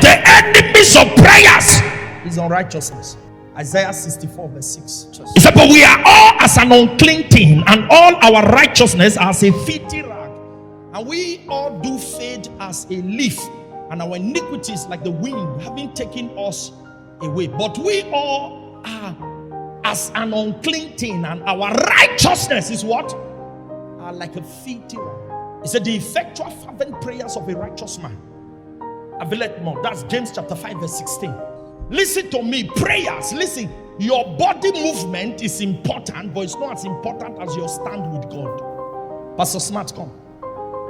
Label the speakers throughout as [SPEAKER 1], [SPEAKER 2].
[SPEAKER 1] the enemies of prayers is unrighteousness. Isaiah 64 verse 6. He said, but we are all as an unclean thing, and all our righteousness as a filthy rag, and we all do fade as a leaf, and our iniquities like the wind having taken us away. But we all are as an unclean thing, and our righteousness is what? Are like a filthy rag. He said, the effectual fervent prayers of a righteous man availeth more. That's James chapter 5 verse 16. Listen to me, prayers, listen, your body movement is important, but it's not as important as your stand with God. Pastor Smart, come.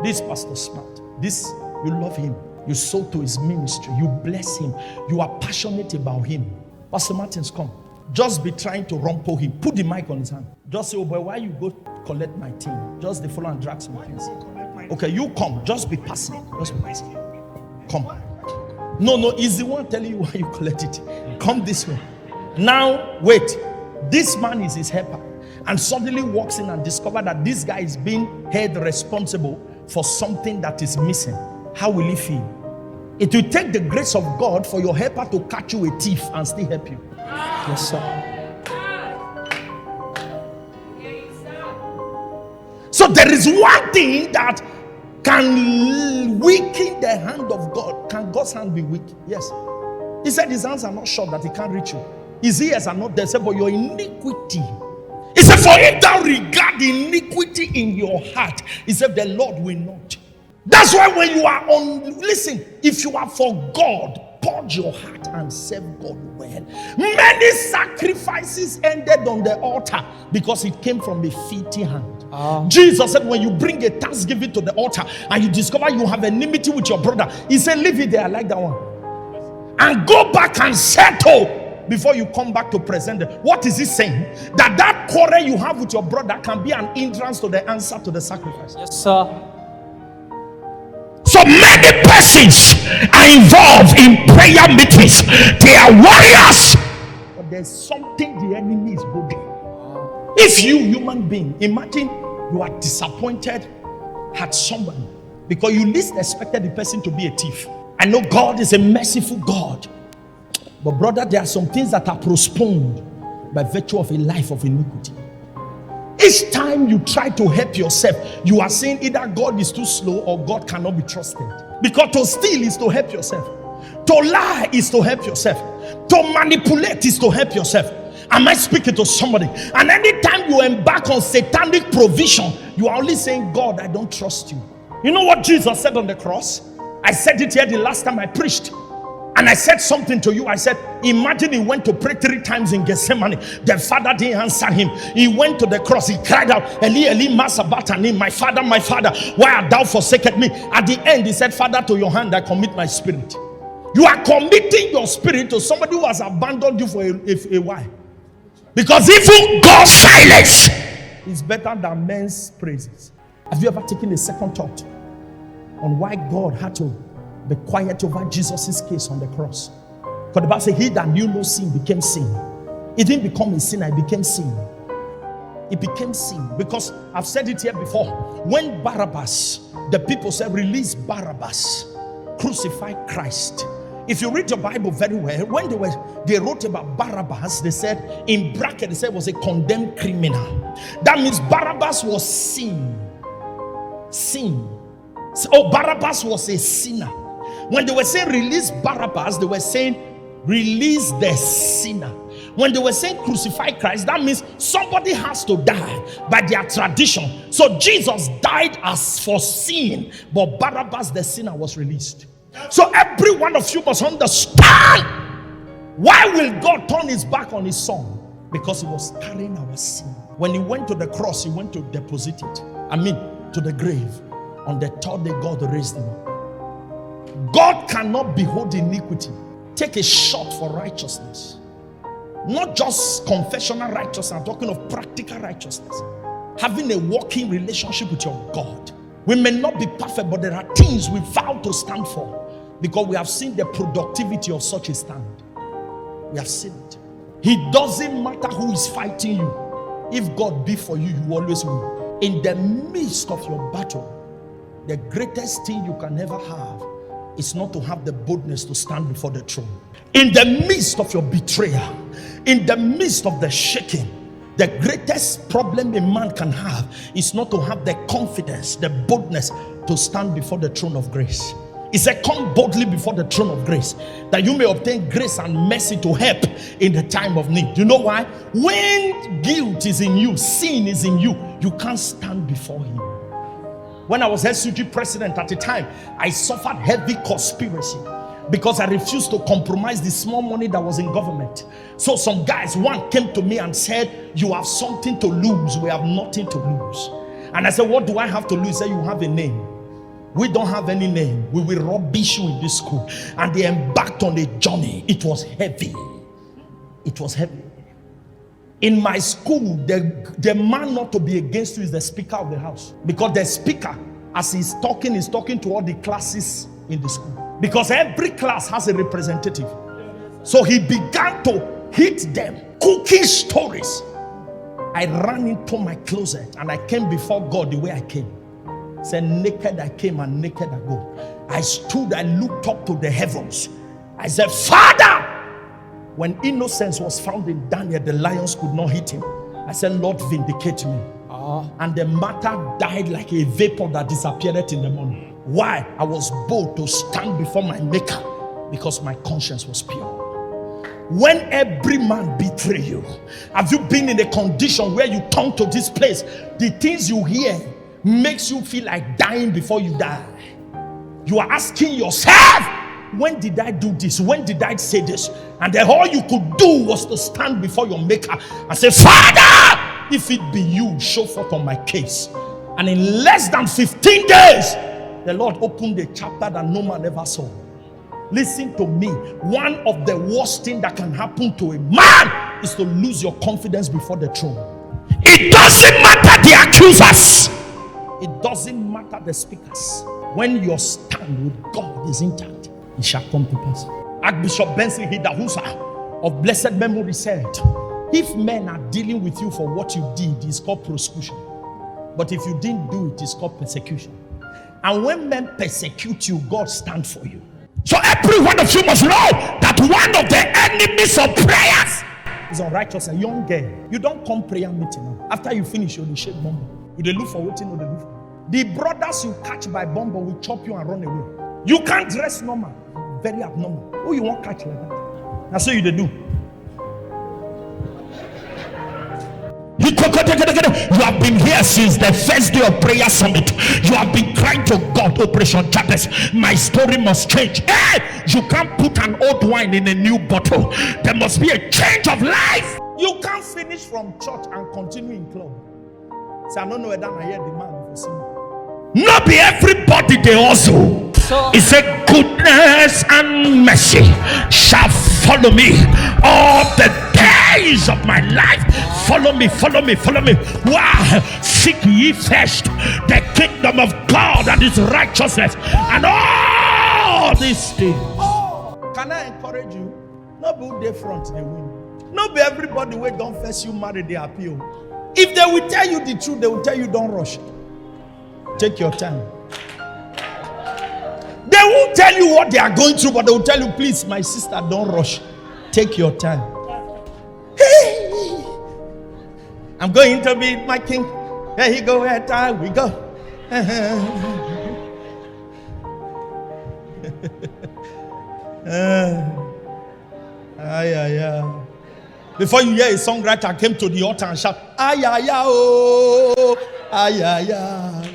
[SPEAKER 1] This Pastor Smart, this, you love him, you sow to his ministry, you bless him, you are passionate about him. Pastor Martins, come. Just be trying to rumple him. Put the mic on his hand. Just say, oh boy, why you go collect my thing? Just the follow and drag some things. Okay, you come. Just be passing. Just be passing. Come. No, he's the one telling you why you collect it. Come this way. Now, wait. This man is his helper, and suddenly walks in and discovers that this guy is being held responsible for something that is missing. How will he feel? It will take the grace of God for your helper to catch you a thief and still help you. Yes, sir. So there is one thing that can weaken the hand of God. Can God's hand be weak? Yes. He said his hands are not short that he can't reach you. His ears are not there. He said, but your iniquity. He said, for if thou regard iniquity in your heart, he said, the Lord will not. That's why when you are listen, if you are for God, purge your heart and serve God well. Many sacrifices ended on the altar because it came from a filthy hand. Jesus said, when you bring a thanksgiving to the altar and you discover you have enmity with your brother, he said, leave it there. I like that one. And go back and settle before you come back to present it. What is he saying? That quarrel you have with your brother can be an hindrance to the answer to the sacrifice.
[SPEAKER 2] Yes, sir.
[SPEAKER 1] So many persons are involved in prayer meetings. They are warriors, but there's something the enemy is holding. If you, human being, imagine you are disappointed at somebody because you least expected the person to be a thief. I know God is a merciful God, but brother, there are some things that are postponed by virtue of a life of iniquity. Each time you try to help yourself, you are saying either God is too slow or God cannot be trusted. Because to steal is to help yourself. To lie is to help yourself. To manipulate is to help yourself. Am I speaking to somebody? And anytime you embark on satanic provision, you are only saying, God, I don't trust you. You know what Jesus said on the cross? I said it here the last time I preached. And I said something to you. I said, imagine he went to pray 3 times in Gethsemane. The Father didn't answer him. He went to the cross. He cried out, Eli, Eli, ma sabachthani, my Father, why art thou forsaken me? At the end, he said, Father, to your hand I commit my spirit. You are committing your spirit to somebody who has abandoned you for a while. Because even God's silence is better than men's praises. Have you ever taken a second thought on why God had to be quiet over Jesus' case on the cross? Because the Bible says, he that knew no sin became sin. It didn't become a sinner, it became sin. It became sin. Because I've said it here before. When Barabbas, the people said, release Barabbas, crucify Christ. If you read your Bible very well, when they wrote about Barabbas, they said, in bracket, they said was a condemned criminal. That means Barabbas was sin. Sin. Oh, Barabbas was a sinner. When they were saying release Barabbas, they were saying release the sinner. When they were saying crucify Christ, that means somebody has to die by their tradition. So Jesus died as for sin, but Barabbas the sinner was released. So every one of you must understand, why will God turn his back on his son? Because he was carrying our sin. When he went to the cross, he went to deposit it. To the grave. On the 3rd day, God raised him up. God cannot behold iniquity. Take a shot for righteousness. Not just confessional righteousness, I'm talking of practical righteousness. Having a working relationship with your God. We may not be perfect, but there are things we vow to stand for. Because we have seen the productivity of such a stand. We have seen it. It doesn't matter who is fighting you. If God be for you, you always win. In the midst of your battle, the greatest thing you can ever have is not to have the boldness to stand before the throne. In the midst of your betrayal, in the midst of the shaking, the greatest problem a man can have is not to have the confidence, the boldness to stand before the throne of grace. He said, come boldly before the throne of grace, that you may obtain grace and mercy to help in the time of need. You know why? When guilt is in you, sin is in you, you can't stand before him. When I was SUG president at the time, I suffered heavy conspiracy because I refused to compromise the small money that was in government. So some guys, one came to me and said, you have something to lose, we have nothing to lose. And I said, what do I have to lose? He said, you have a name. We don't have any name. We will rubbish you in this school. And they embarked on a journey. It was heavy. It was heavy. In my school, the man not to be against you is the speaker of the house. Because the speaker, as he's talking to all the classes in the school. Because every class has a representative. So he began to hit them, cooking stories. I ran into my closet and I came before God the way I came. Said, naked I came and naked I go. I stood, I looked up to the heavens. I said, Father, when innocence was found in Daniel, the lions could not hit him. I said, Lord, vindicate me. And the matter died like a vapor that disappeared in the morning. Why? I was bold to stand before my maker because my conscience was pure. When every man betray you, have you been in a condition where you come to this place, the things you hear makes you feel like dying before you die? You are asking yourself, when did I do this? When did I say this? And then all you could do was to stand before your maker and say, Father, if it be you, show forth on my case. And in less than 15 days, the Lord opened a chapter that no man ever saw. Listen to me. One of the worst things that can happen to a man is to lose your confidence before the throne. It doesn't matter the accusers. It doesn't matter the speakers. When your stand with God is intact, it shall come to pass. Archbishop Benson Hidahusa of blessed memory said, if men are dealing with you for what you did, it's called prosecution. But if you didn't do it, it's called persecution. And when men persecute you, God stands for you. So every one of you must know that one of the enemies of prayers is unrighteousness. Young girl, you don't come prayer meeting. After you finish, you'll shake bomb. You they look for waiting or they look for. The brothers you catch by bomb will chop you and run away. You can't dress normal, very abnormal. Who you won't catch like that? That's what you they do. You have been here since the first day of prayer summit. You have been crying to God, Operation Jabez, my story must change. Hey, you can't put an old wine in a new bottle. There must be a change of life. You can't finish from church and continue in club. So I don't know whether I hear the man for singing. Not be everybody they also. It said, goodness and mercy shall follow me all the days of my life. Follow me, follow me, follow me. Wow. Seek ye first the kingdom of God and his righteousness, and all these things. Can I encourage you? Not be they front, they win. Not be everybody wait don't first you marry, they appeal. If they will tell you the truth, they will tell you don't rush. Take your time. They won't tell you what they are going through, but they will tell you, please, my sister, don't rush. Take your time. Hey, I'm going to be my king. Here you go, where time we go. Before you hear a songwriter came to the altar and shout, ay, ay, ay, oh, ay, ay, ay.